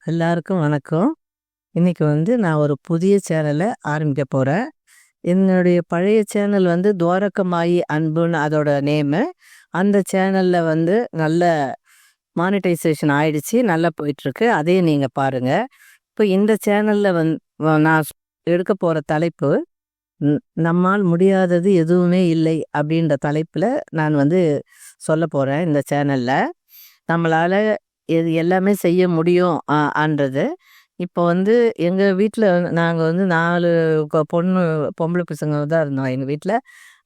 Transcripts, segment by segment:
எல்லாருக்கும் வணக்கம். இன்னைக்கு நான் ஒரு புதிய சேனல ஆரம்பிக்க போறேன். என்னுடைய பழைய சேனல் துவாரகமாயி அன்புன்னு அதோட நேமு. அந்த சேனல்ல நல்ல மானிட்டைசேஷன் ஆயிடுச்சு. நல்லா போயிட்டுருக்கு. அதையும் நீங்க பாருங்க. இப்போ இந்த சேனல்ல நான் எடுக்க போற தலைப்பு, நம்மால் முடியாதது எதுவுமே இல்லை அப்படின்ற தலைப்புல நான் சொல்லப் போறேன் இந்த சேனல்ல. நம்மளால இது எல்லாமே செய்ய முடியும் ஆன்றது. இப்போ எங்க வீட்ல நாங்க 4 பொம்பளை பசங்க தான் இருந்தோம் எங்க வீட்ல.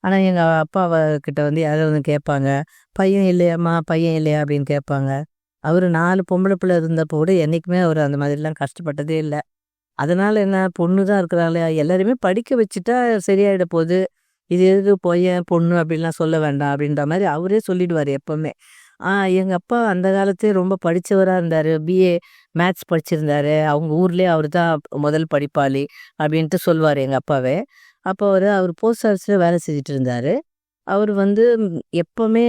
ஆனா எங்க அப்பாவ கிட்ட யாராவது கேட்பாங்க, "பையன் இல்லையாம்மா? பையன் இல்லையா?" அப்படின்னு கேட்பாங்க. அவரு 4 பொம்பளை பிள்ளை இருந்தப்போ கூட என்னைக்குமே அவரு அந்த மாதிரிலாம் கஷ்டப்பட்டதே இல்ல. அதனால என்ன, பொண்ணு தான் இருக்கிறாளே, எல்லாரையுமே படிக்க வச்சுட்டா சரியாயிட போகுது. இது எதுக்கு பையன், பொண்ணு அப்படின்லாம் சொல்ல வேண்டாம் அப்படின்ற மாரி அவரே சொல்லிடுவாரு எப்பவுமே. எங்க அப்பா அந்த காலத்திலே ரொம்ப படிச்சவரா இருந்தாரு. பிஏ மேத்ஸ் படிச்சிருந்தாரு. அவங்க ஊர்லயே அவரு தான் முதல் படிப்பாளி அப்படின்ட்டு சொல்லுவாரு எங்க அப்பாவே. அப்போ அவரு போஸ்ட் ஆஃபீஸ்ல வேலை செஞ்சுட்டு இருந்தாரு. அவரு எப்பவுமே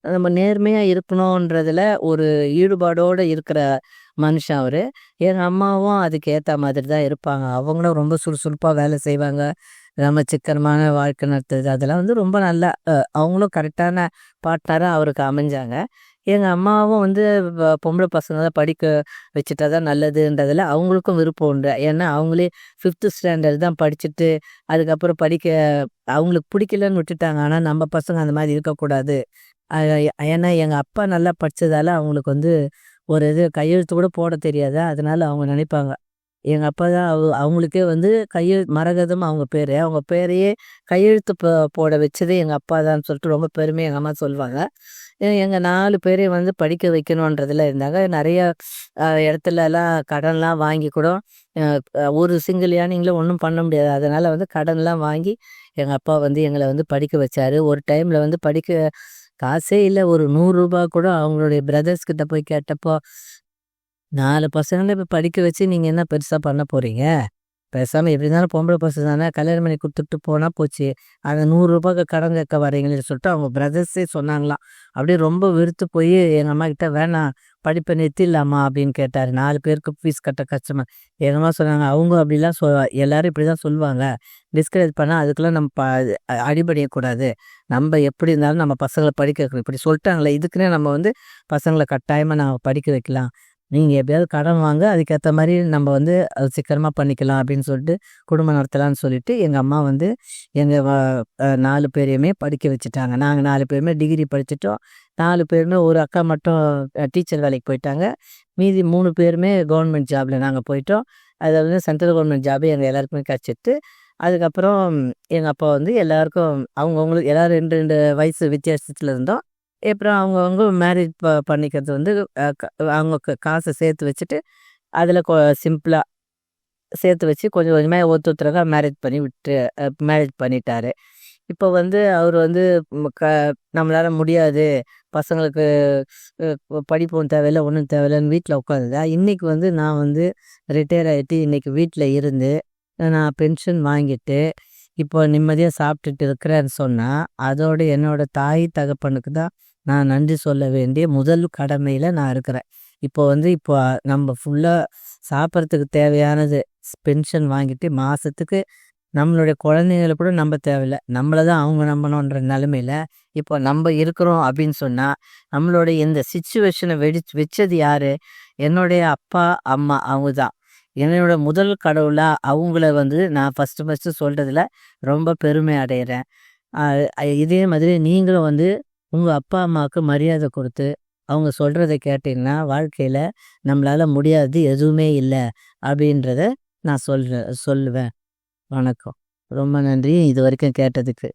நம்ம நேர்மையா இருக்கணுன்றதுல ஒரு ஈடுபாடோட இருக்கிற மனுஷன் அவரு. எங்க அம்மாவும் அதுக்கு ஏத்த மாதிரி தான் இருப்பாங்க. அவங்களும் ரொம்ப சுறுசுறுப்பா வேலை செய்வாங்க. நம்ம சிக்கனமான வாழ்க்கை நடத்துறது அதெல்லாம் ரொம்ப நல்லா அவங்களும் கரெக்டான பார்ட்னரா அவருக்கு அமைஞ்சாங்க. எங்க அம்மாவும் பொம்பளை பசங்க தான் படிக்க வச்சுட்டா தான் நல்லதுன்றதுல அவங்களுக்கும் விருப்பம் உண்டு. ஏன்னா அவங்களே 5th ஸ்டாண்டர்ட் தான் படிச்சுட்டு அதுக்கப்புறம் அவங்களுக்கு பிடிக்கலன்னு விட்டுட்டாங்க. ஆனா நம்ம பசங்க அந்த மாதிரி இருக்கக்கூடாது. ஏன்னா எங்க அப்பா நல்லா படிச்சதால அவங்களுக்கு ஒரு இது கையெழுத்து கூட போட தெரியாதா, அதனால அவங்க நினைப்பாங்க. எங்க அப்பா தான் அவங்களுக்கே மரகதம் அவங்க பேரு. அவங்க பேரையே கையெழுத்து போட வச்சதே எங்க அப்பா தான்னு சொல்லிட்டு ரொம்ப பெருமையா எங்க அம்மா சொல்லுவாங்க. எங்க 4 பேரையும் படிக்க வைக்கணுன்றதுல இருந்தாங்க. நிறைய இடத்துலலாம் கடன்லாம் வாங்கி கூட ஒரு சிங்கிள் ஏர்னிங்ல ஒன்றும் பண்ண முடியாது. அதனால கடன்லாம் வாங்கி எங்க அப்பா எங்களை படிக்க வச்சாரு. ஒரு டைம்ல படிக்க காசே இல்ல. ஒரு ரூ. 100 கூட அவங்களுடைய பிரதர்ஸ் கிட்ட போய் கேட்டப்போ, 4 பசங்கள இப்ப படிக்க வச்சு நீங்க என்ன பெருசா பண்ண போறீங்க? பேசாம எப்படி இருந்தாலும் பொம்பளை பசங்க தானே, கல்யாணம் பண்ணி குடுத்துட்டு போனா போச்சு. அந்த ரூ. 100 கடன் கேட்க வரீங்களேன்னு சொல்லிட்டு அவங்க பிரதர்ஸே சொன்னாங்களாம். அப்படியே ரொம்ப வெறுத்து போய் எங்க அம்மா கிட்ட, "வேணாம், படிப்பை நிறுத்திடலாமா?" அப்படின்னு கேட்டாரு. 4 பேருக்கு ஃபீஸ் கட்ட கஷ்டமா. எங்க அம்மா சொன்னாங்க, "அவங்க அப்படிலாம் எல்லாரும் இப்படிதான் சொல்லுவாங்க. டிஸ்கரேஜ் பண்ணா அதுக்கெல்லாம் நம்ம அடிபடியக்கூடாது. நம்ம எப்படி இருந்தாலும் நம்ம பசங்களை படிக்க வைக்கணும். இப்படி சொல்லிட்டாங்களே, இதுக்குன்னே நம்ம பசங்களை கட்டாயமா நான் படிக்க வைக்கலாம். நீங்க எப்படியாவது கடன் வாங்க, அதுக்கேற்ற மாதிரி நம்ம அது சிக்கனமா பண்ணிக்கலாம்" அப்படின்னு சொல்லிட்டு குடும்பம் நடத்தலாம்னு சொல்லிட்டு எங்க அம்மா எங்க 4 பேரையுமே படிக்க வச்சுட்டாங்க. நாங்க 4 பேருமே டிகிரி படிச்சுட்டோம். 4 பேருமே, ஒரு அக்கா மட்டும் டீச்சர் வேலைக்கு போயிட்டாங்க. மீதி 3 பேருமே கவர்மெண்ட் ஜாப்ல நாங்க போயிட்டோம். அதாவது சென்ட்ரல் கவர்மெண்ட் ஜாபு எங்க எல்லாருக்குமே கிடச்சிட்டு, அதுக்கப்புறம் எங்க அப்பா எல்லாருக்கும் அவங்கவுங்களுக்கு எல்லாரும் 2 2 வயசு வித்தியாசத்துல இருந்தோம். அப்புறம் அவங்கவங்க மேரேஜ் பண்ணிக்கிறது அவங்க காசை சேர்த்து வச்சுட்டு, அதில் சிம்பிளா சேர்த்து வச்சு கொஞ்சம் கொஞ்சமா ஒருத்தராக மேரேஜ் பண்ணிட்டாரு. இப்போ அவர் நம்மளால முடியாது, பசங்களுக்கு படிப்பும் தேவையில்லை, ஒன்றும் தேவையில்லைன்னு வீட்டில் உட்காந்துதா. இன்னைக்கு நான் ரிட்டையர் ஆகிட்டு இன்னைக்கு வீட்டில் இருந்து நான் பென்ஷன் வாங்கிட்டு இப்போ நிம்மதியாக சாப்பிட்டுட்டு இருக்கிறேன்னு சொன்னால், அதோடு என்னோட தாய் தகப்பனுக்கு தான் நான் நன்றி சொல்ல வேண்டிய முதல் கடமையில் நான் இருக்கிறேன். இப்போ இப்போ நம்ம ஃபுல்லாக சாப்பிட்றதுக்கு தேவையானது பென்ஷன் வாங்கிட்டு மாதத்துக்கு நம்மளுடைய குழந்தைங்களை கூட நம்ப தேவையில்லை, நம்மளை தான் அவங்க நம்பணுன்ற நிலமையில இப்போ நம்ம இருக்கிறோம் அப்படின்னு சொன்னால், நம்மளுடைய இந்த சிச்சுவேஷனை வச்சது யாரு? என்னுடைய அப்பா அம்மா. அவங்க தான் என்னோட முதல் கடவுளாக அவங்கள நான் ஃபஸ்ட்டு சொல்கிறதுல ரொம்ப பெருமை அடைகிறேன். இதே மாதிரி நீங்களும் உங்கள் அப்பா அம்மாவுக்கு மரியாதை கொடுத்து அவங்க சொல்கிறத கேட்டிங்கன்னா, வாழ்க்கையில் நம்மளால் முடியாது எதுவுமே இல்லை அப்படின்றத நான் சொல்லுவேன். வணக்கம். ரொம்ப நன்றி இது வரைக்கும் கேட்டதுக்கு.